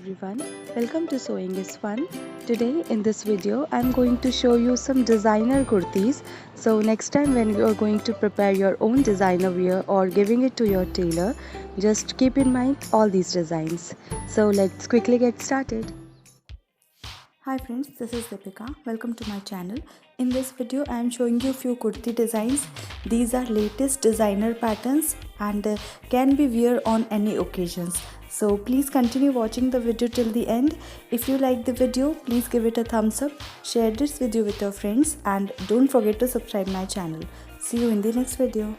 everyone, welcome to Sewing is Fun. Today in this video I'm going to show you some designer kurtis. So next time when you are going to prepare your own designer wear or giving it to your tailor, just keep in mind all these designs. So let's quickly get started. Hi friends, this is Deepika. Welcome to my channel. In this video I am showing you few kurti designs. These are latest designer patterns and can be wear on any occasions. So please continue watching the video till the end. If you like the video, please give it a thumbs up, share this video with your friends and don't forget to subscribe my channel. See you in the next video.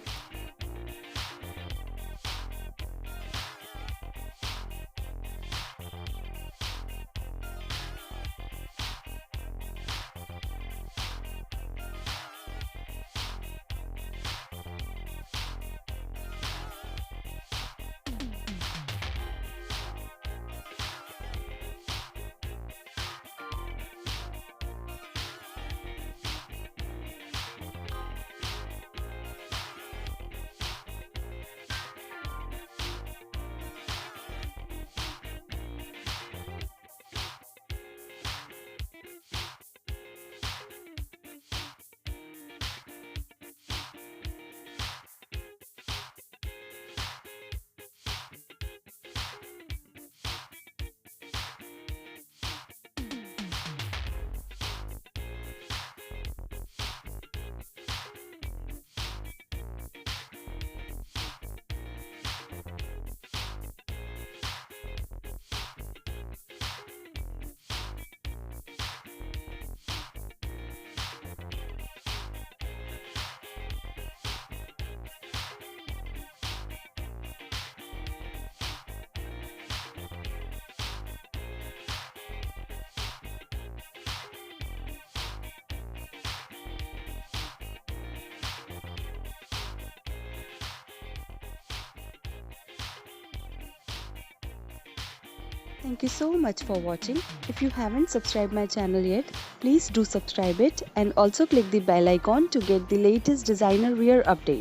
Thank you so much for watching. If you haven't subscribed my channel yet, please do subscribe it and also click the bell icon to get the latest designer wear update.